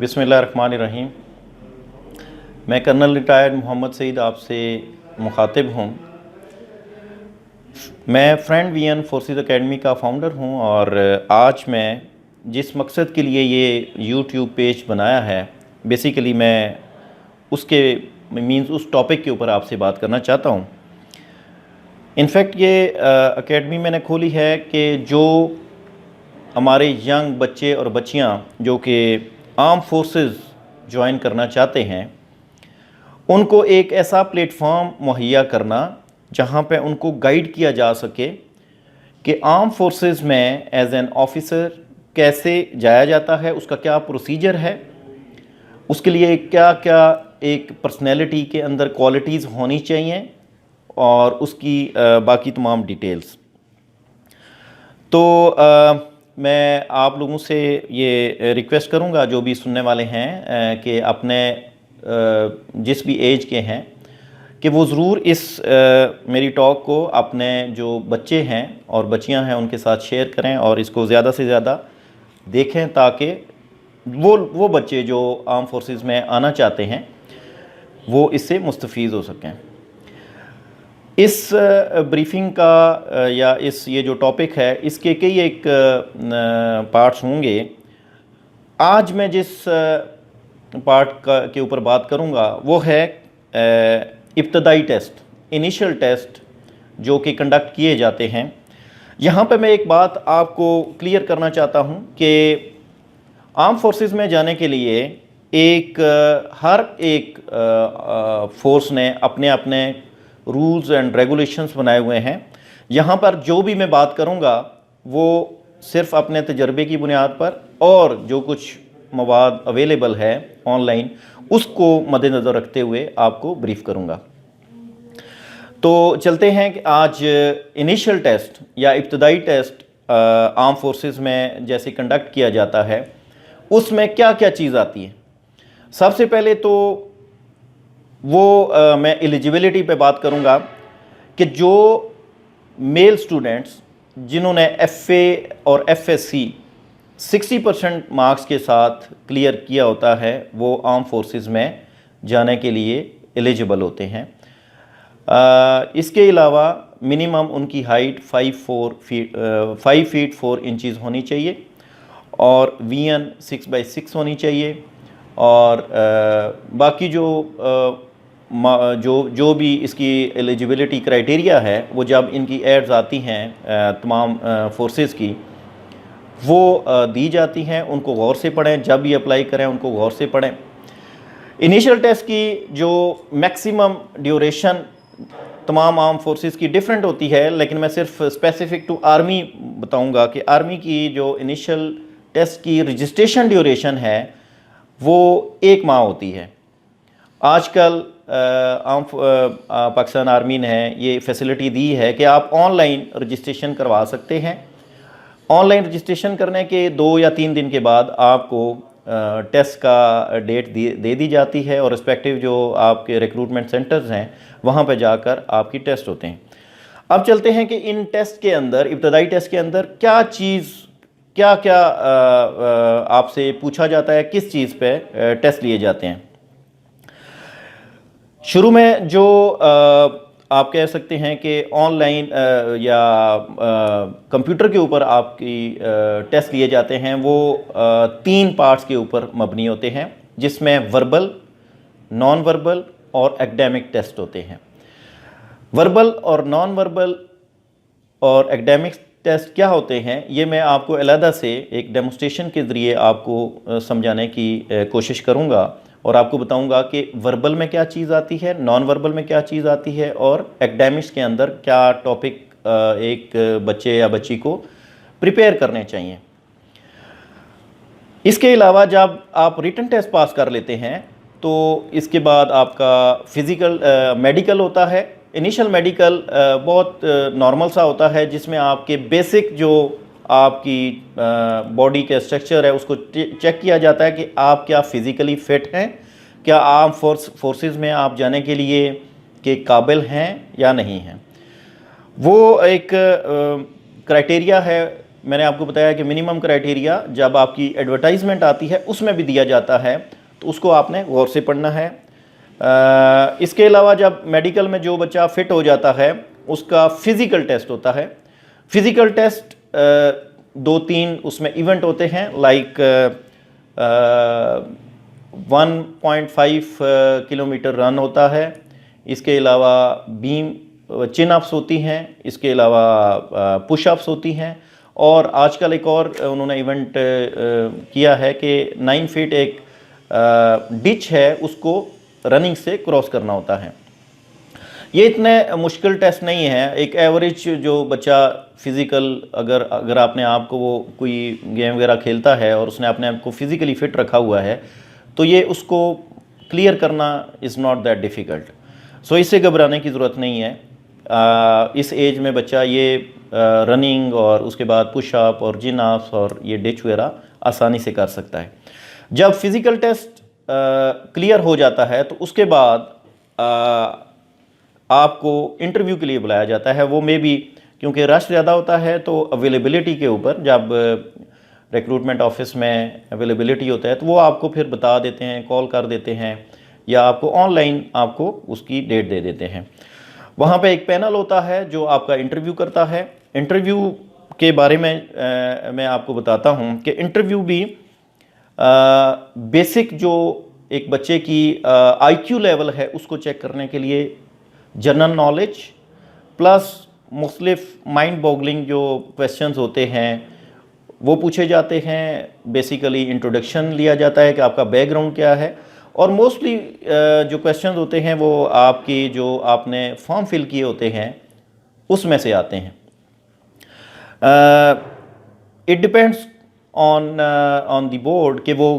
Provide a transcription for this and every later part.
بسم اللہ الرحمن الرحیم۔ میں کرنل ریٹائرڈ محمد سعید آپ سے مخاطب ہوں۔ میں Friend V N Forces Academy کا فاؤنڈر ہوں، اور آج میں جس مقصد کے لیے یہ یوٹیوب پیج بنایا ہے، بیسیکلی میں اس کے اس ٹاپک کے اوپر آپ سے بات کرنا چاہتا ہوں۔ انفیکٹ یہ اکیڈمی میں نے کھولی ہے کہ جو ہمارے ینگ بچے اور بچیاں جو کہ آرم فورسز جوائن کرنا چاہتے ہیں، ان کو ایک ایسا پلیٹ فارم مہیا کرنا جہاں پہ ان کو گائیڈ کیا جا سکے کہ آرم فورسز میں ایز این آفیسر کیسے جایا جاتا ہے، اس کا کیا پروسیجر ہے، اس کے لیے کیا کیا ایک پرسنالٹی کے اندر کوالٹیز ہونی چاہیے، اور اس کی باقی تمام ڈیٹیلز۔ تو میں آپ لوگوں سے یہ ریکویسٹ کروں گا، جو بھی سننے والے ہیں، کہ اپنے جس بھی ایج کے ہیں، کہ وہ ضرور اس میری ٹاک کو اپنے جو بچے ہیں اور بچیاں ہیں ان کے ساتھ شیئر کریں، اور اس کو زیادہ سے زیادہ دیکھیں، تاکہ وہ بچے جو آرم فورسز میں آنا چاہتے ہیں وہ اس سے مستفید ہو سکیں۔ اس بریفنگ کا یا یہ جو ٹاپک ہے، اس کے کئی ایک پارٹس ہوں گے۔ آج میں جس پارٹ کے اوپر بات کروں گا وہ ہے ابتدائی ٹیسٹ، انیشل ٹیسٹ جو کہ کنڈکٹ کیے جاتے ہیں۔ یہاں پہ میں ایک بات آپ کو کلیئر کرنا چاہتا ہوں کہ آرم فورسز میں جانے کے لیے ہر ایک فورس نے اپنے رولز اینڈ ریگولیشنز بنائے ہوئے ہیں۔ یہاں پر جو بھی میں بات کروں گا وہ صرف اپنے تجربے کی بنیاد پر، اور جو کچھ مواد اویلیبل ہے آن لائن اس کو مد نظر رکھتے ہوئے آپ کو بریف کروں گا۔ تو چلتے ہیں کہ آج انیشل ٹیسٹ یا ابتدائی ٹیسٹ آرم فورسز میں جیسے کنڈکٹ کیا جاتا ہے، اس میں کیا کیا چیز آتی ہے۔ سب سے پہلے تو میں ایلیجیبلٹی پہ بات کروں گا کہ جو میل سٹوڈنٹس جنہوں نے ایف اے اور ایف ایس سی 60% مارکس کے ساتھ کلیئر کیا ہوتا ہے، وہ آرم فورسز میں جانے کے لیے ایلیجیبل ہوتے ہیں۔ اس کے علاوہ منیمم ان کی ہائٹ 5 فیٹ 4 انچز ہونی چاہیے، اور وی این 6x6 ہونی چاہیے، اور باقی جو بھی اس کی ایلیجیبلٹی کرائٹیریا ہے، وہ جب ان کی ایڈز آتی ہیں تمام فورسز کی، وہ دی جاتی ہیں۔ ان کو غور سے پڑھیں، جب بھی اپلائی کریں ان کو غور سے پڑھیں۔ انیشل ٹیسٹ کی جو میکسیمم ڈیوریشن تمام آرم فورسز کی ڈیفرنٹ ہوتی ہے، لیکن میں صرف اسپیسیفک ٹو آرمی بتاؤں گا کہ آرمی کی جو انیشل ٹیسٹ کی رجسٹریشن ڈیوریشن ہے وہ 1 ماہ ہوتی ہے۔ آج کل پاکستان آرمی نے یہ فیسلٹی دی ہے کہ آپ آن لائن رجسٹریشن کروا سکتے ہیں۔ آن لائن رجسٹریشن کرنے کے 2 یا 3 دن کے بعد آپ کو ٹیسٹ کا ڈیٹ دے دی جاتی ہے، اور رسپیکٹیو جو آپ کے ریکروٹمنٹ سینٹرز ہیں وہاں پہ جا کر آپ کی ٹیسٹ ہوتے ہیں۔ اب چلتے ہیں کہ ان ٹیسٹ کے اندر، ابتدائی ٹیسٹ کے اندر کیا آپ سے پوچھا جاتا ہے، کس چیز پہ ٹیسٹ لیے جاتے ہیں۔ شروع میں جو آپ کہہ سکتے ہیں کہ آن لائن یا کمپیوٹر کے اوپر آپ کی ٹیسٹ لیے جاتے ہیں، وہ 3 پارٹس کے اوپر مبنی ہوتے ہیں، جس میں وربل، نان وربل اور ایکڈیمک ٹیسٹ ہوتے ہیں۔ وربل اور نان وربل اور ایکڈیمک ٹیسٹ کیا ہوتے ہیں، یہ میں آپ کو علیحدہ سے ایک ڈیمونسٹریشن کے ذریعے آپ کو سمجھانے کی کوشش کروں گا، اور آپ کو بتاؤں گا کہ وربل میں کیا چیز آتی ہے، نان وربل میں کیا چیز آتی ہے، اور ایکڈیمکس کے اندر کیا ٹاپک ایک بچے یا بچی کو پریپیئر کرنے چاہیے۔ اس کے علاوہ جب آپ ریٹن ٹیسٹ پاس کر لیتے ہیں تو اس کے بعد آپ کا میڈیکل ہوتا ہے۔ انیشل میڈیکل بہت نارمل سا ہوتا ہے، جس میں آپ کے بیسک جو آپ کی باڈی کا اسٹرکچر ہے اس کو چیک کیا جاتا ہے کہ آپ کیا فزیکلی فٹ ہیں، کیا آرم فورسز میں آپ جانے کے لیے کہ قابل ہیں یا نہیں ہیں۔ وہ ایک کرائٹیریا ہے میں نے آپ کو بتایا کہ منیمم کرائٹیریا جب آپ کی ایڈورٹائزمنٹ آتی ہے اس میں بھی دیا جاتا ہے، تو اس کو آپ نے غور سے پڑھنا ہے۔ اس کے علاوہ جب میڈیکل میں جو بچہ فٹ ہو جاتا ہے اس کا فزیکل ٹیسٹ ہوتا ہے۔ فزیکل ٹیسٹ 2-3 اس میں ایونٹ ہوتے ہیں، لائک 1.5 کلومیٹر رن ہوتا ہے، اس کے علاوہ بیم چن اپس ہوتی ہیں، اس کے علاوہ پش اپس ہوتی ہیں، اور آج کل ایک اور انہوں نے ایونٹ کیا ہے کہ 9 فٹ ایک ڈچ ہے، اس کو رننگ سے کراس کرنا ہوتا ہے۔ یہ اتنے مشکل ٹیسٹ نہیں ہے، ایک ایوریج جو بچہ فزیکل اگر آپ نے آپ کو وہ کوئی گیم وغیرہ کھیلتا ہے اور اس نے اپنے آپ کو فزیکلی فٹ رکھا ہوا ہے تو یہ اس کو کلیئر کرنا از ناٹ دیٹ ڈیفیکلٹ، سو اس سے گھبرانے کی ضرورت نہیں ہے۔ اس ایج میں بچہ یہ رننگ اور اس کے بعد پش اپ اور جن اپس اور یہ ڈچ وغیرہ آسانی سے کر سکتا ہے۔ جب فزیکل ٹیسٹ کلیئر ہو جاتا ہے تو اس کے بعد آپ کو انٹرویو کے لیے بلایا جاتا ہے۔ وہ میں بھی کیونکہ رش زیادہ ہوتا ہے تو اویلیبلٹی کے اوپر جب ریکروٹمنٹ آفس میں اویلیبلٹی ہوتا ہے تو وہ آپ کو پھر بتا دیتے ہیں، کال کر دیتے ہیں، یا آپ کو آن لائن آپ کو اس کی ڈیٹ دے دیتے ہیں۔ وہاں پہ ایک پینل ہوتا ہے جو آپ کا انٹرویو کرتا ہے۔ انٹرویو کے بارے میں آپ کو بتاتا ہوں کہ انٹرویو بھی بیسک جو ایک بچے کی آئی کیو لیول ہے اس کو چیک کرنے کے لیے جنرل نالج پلس مختلف مائنڈ بوگلنگ جو کویسچنز ہوتے ہیں وہ پوچھے جاتے ہیں۔ بیسیکلی انٹروڈکشن لیا جاتا ہے کہ آپ کا بیک گراؤنڈ کیا ہے، اور موسٹلی جو کویسچنز ہوتے ہیں وہ آپ کی جو آپ نے فارم فل کیے ہوتے ہیں اس میں سے آتے ہیں۔ It depends on the board کہ وہ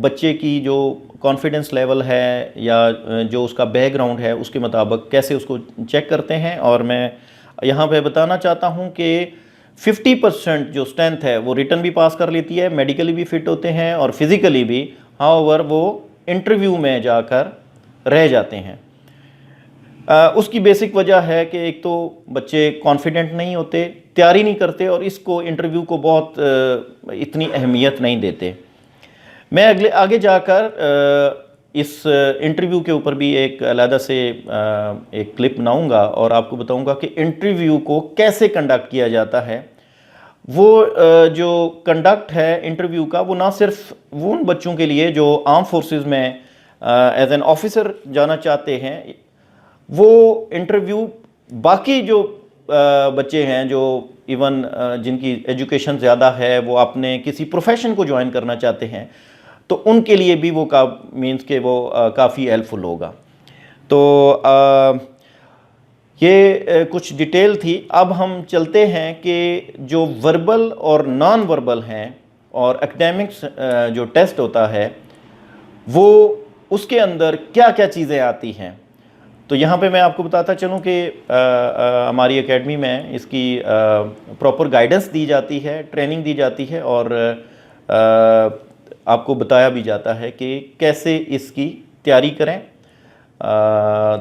بچے کی جو کانفیڈنس لیول ہے یا جو اس کا بیک گراؤنڈ ہے اس کے مطابق کیسے اس کو چیک کرتے ہیں۔ اور میں یہاں پہ بتانا چاہتا ہوں کہ 50% جو اسٹرینتھ ہے وہ ریٹن بھی پاس کر لیتی ہے، میڈیکلی بھی فٹ ہوتے ہیں اور فزیکلی بھی، ہاؤ وہ انٹرویو میں جا کر رہ جاتے ہیں۔ اس کی بیسک وجہ ہے کہ ایک تو بچے کانفیڈنٹ نہیں ہوتے، تیاری نہیں کرتے، اور اس کو انٹرویو کو بہت اتنی اہمیت نہیں دیتے۔ میں آگے جا کر اس انٹرویو کے اوپر بھی ایک علیحدہ سے ایک کلپ بناؤں گا اور آپ کو بتاؤں گا کہ انٹرویو کو کیسے کنڈکٹ کیا جاتا ہے۔ وہ جو کنڈکٹ ہے انٹرویو کا وہ نہ صرف ان بچوں کے لیے جو آرم فورسز میں ایز این آفیسر جانا چاہتے ہیں، وہ انٹرویو باقی جو بچے ہیں جو ایون جن کی ایجوکیشن زیادہ ہے، وہ اپنے کسی پروفیشن کو جوائن کرنا چاہتے ہیں، تو ان کے لیے بھی وہ مینس کہ وہ کافی ہیلپ فل ہوگا۔ تو یہ کچھ ڈیٹیل تھی۔ اب ہم چلتے ہیں کہ جو وربل اور نان وربل ہیں اور اکیڈیمکس جو ٹیسٹ ہوتا ہے وہ اس کے اندر کیا کیا چیزیں آتی ہیں۔ تو یہاں پہ میں آپ کو بتاتا چلوں کہ ہماری اکیڈمی میں اس کی پراپر گائیڈنس دی جاتی ہے، ٹریننگ دی جاتی ہے، اور آپ کو بتایا بھی جاتا ہے کہ کیسے اس کی تیاری کریں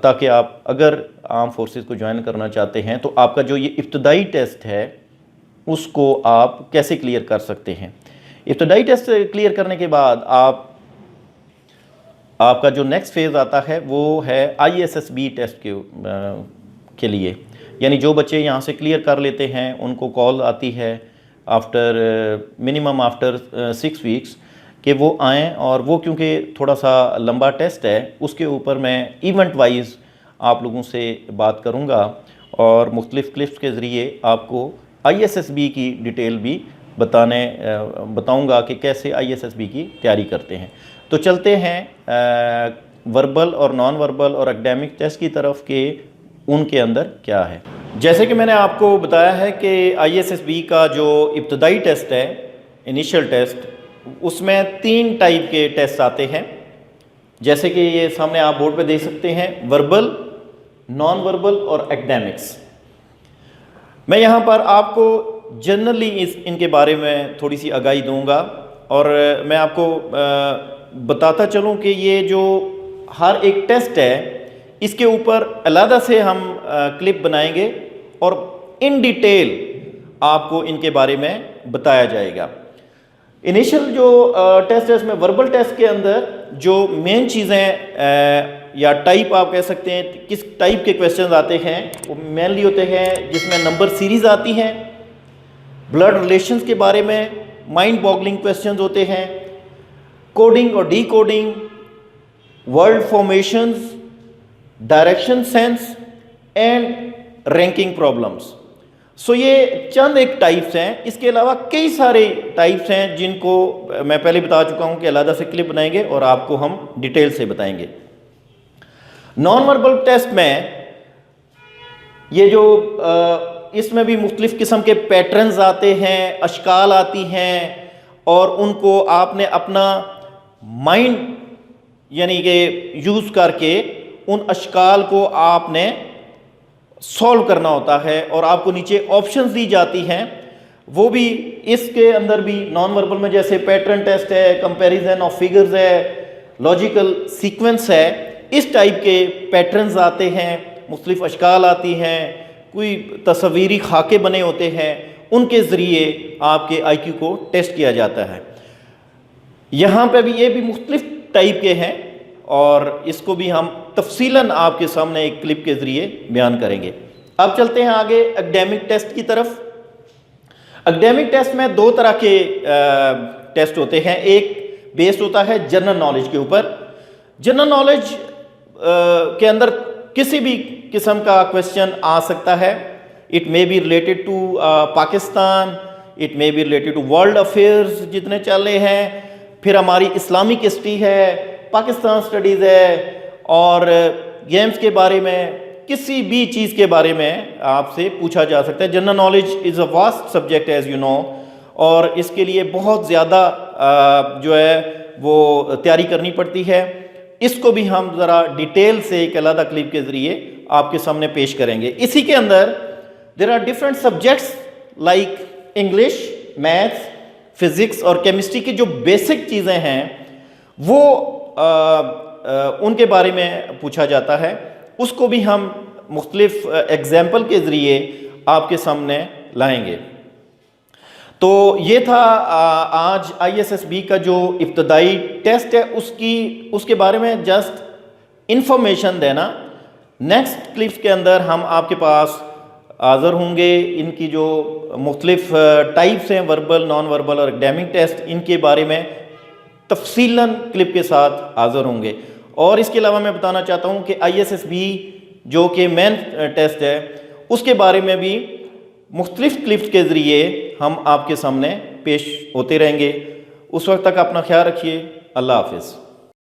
تاکہ آپ اگر آرم فورسز کو جوائن کرنا چاہتے ہیں تو آپ کا جو یہ ابتدائی ٹیسٹ ہے اس کو آپ کیسے کلیئر کر سکتے ہیں۔ ابتدائی ٹیسٹ کلیئر کرنے کے بعد آپ کا جو نیکسٹ فیز آتا ہے وہ ہے ISSB ٹیسٹ کے لیے، یعنی جو بچے یہاں سے کلیئر کر لیتے ہیں ان کو کال آتی ہے منیمم آفٹر 6 ویکس کہ وہ آئیں، اور وہ کیونکہ تھوڑا سا لمبا ٹیسٹ ہے اس کے اوپر میں ایونٹ وائز آپ لوگوں سے بات کروں گا اور مختلف کلپس کے ذریعے آپ کو ISSB کی ڈیٹیل بھی بتاؤں گا کہ کیسے ISSB کی تیاری کرتے ہیں۔ تو چلتے ہیں وربل اور نان وربل اور اکیڈیمک ٹیسٹ کی طرف کہ ان کے اندر کیا ہے۔ جیسے کہ میں نے آپ کو بتایا ہے کہ ISSB کا جو ابتدائی ٹیسٹ ہے، انیشل ٹیسٹ، اس میں 3 ٹائپ کے ٹیسٹ آتے ہیں، جیسے کہ یہ سامنے آپ بورڈ پہ دیکھ سکتے ہیں، وربل، نان وربل اور اکیڈیمکس۔ میں یہاں پر آپ کو جنرلی ان کے بارے میں تھوڑی سی آگاہی دوں گا، اور میں آپ کو بتاتا چلوں کہ یہ جو ہر ایک ٹیسٹ ہے اس کے اوپر علیحدہ سے ہم کلپ بنائیں گے اور ان ڈیٹیل آپ کو ان کے بارے میں بتایا جائے گا۔ انیشل جو ٹیسٹ ہے اس میں وربل ٹیسٹ کے اندر جو مین چیزیں یا ٹائپ آپ کہہ سکتے ہیں کس ٹائپ کے کویسچنز آتے ہیں، وہ مینلی ہوتے ہیں جس میں نمبر سیریز آتی ہیں، بلڈ ریلیشنز کے بارے میں، مائنڈ باگلنگ کویسچنز ہوتے ہیں، کوڈنگ اور decoding, word formations, direction sense and ranking problems. So یہ چند ایک ٹائپس ہیں، اس کے علاوہ کئی سارے ٹائپس ہیں جن کو میں پہلے بتا چکا ہوں کہ علیحدہ سے کلپ بنائیں گے اور آپ کو ہم ڈیٹیل سے بتائیں گے۔ نان وربل ٹیسٹ میں یہ جو اس میں بھی مختلف قسم کے پیٹرنز آتے ہیں، اشکال آتی ہیں، اور ان کو آپ نے اپنا مائنڈ یعنی کہ یوز کر کے ان اشکال کو آپ نے سولو کرنا ہوتا ہے، اور آپ کو نیچے آپشنز دی جاتی ہیں، وہ بھی اس کے اندر بھی نان وربل میں جیسے پیٹرن ٹیسٹ ہے، کمپیریزن آف فگرز ہے، لاجیکل سیکوینس ہے، اس ٹائپ کے پیٹرنز آتے ہیں، مختلف اشکال آتی ہیں، کوئی تصویری خاکے بنے ہوتے ہیں، ان کے ذریعے آپ کے آئی کیو کو ٹیسٹ کیا جاتا ہے۔ یہاں پہ بھی یہ بھی مختلف ٹائپ کے ہیں، اور اس کو بھی ہم تفصیلاً آپ کے سامنے ایک کلپ کے ذریعے بیان کریں گے۔ اب چلتے ہیں آگے اکیڈیمک ٹیسٹ کی طرف۔ اکیڈیمک ٹیسٹ میں دو طرح کے ٹیسٹ ہوتے ہیں، ایک بیسڈ ہوتا ہے جنرل نالج کے اوپر۔ جنرل نالج کے اندر کسی بھی قسم کا کویسچن آ سکتا ہے، it may be related to Pakistan, it may be related to world affairs جتنے چل رہے ہیں، پھر ہماری اسلامک ہسٹری ہے، پاکستان سٹڈیز ہے، اور گیمز کے بارے میں، کسی بھی چیز کے بارے میں آپ سے پوچھا جا سکتا ہے۔ General knowledge is a vast subject as you know, اور اس کے لیے بہت زیادہ جو ہے وہ تیاری کرنی پڑتی ہے۔ اس کو بھی ہم ذرا ڈیٹیل سے ایک علیحدہ کلپ کے ذریعے آپ کے سامنے پیش کریں گے۔ اسی کے اندر there are different subjects like English, maths, physics اور کیمسٹری کی جو بیسک چیزیں ہیں وہ ان کے بارے میں پوچھا جاتا ہے، اس کو بھی ہم مختلف ایگزامپل کے ذریعے آپ کے سامنے لائیں گے۔ تو یہ تھا آج ISSB کا جو ابتدائی ٹیسٹ ہے اس کے بارے میں جسٹ انفارمیشن دینا۔ نیکسٹ کلپس کے اندر ہم آپ کے پاس حاضر ہوں گے، ان کی جو مختلف ٹائپس ہیں وربل، نان وربل اور اکیڈیمک ٹیسٹ، ان کے بارے میں تفصیلاً کلپ کے ساتھ حاضر ہوں گے۔ اور اس کے علاوہ میں بتانا چاہتا ہوں کہ ISSB جو کہ مین ٹیسٹ ہے اس کے بارے میں بھی مختلف کلپس کے ذریعے ہم آپ کے سامنے پیش ہوتے رہیں گے۔ اس وقت تک اپنا خیال رکھیے۔ اللہ حافظ۔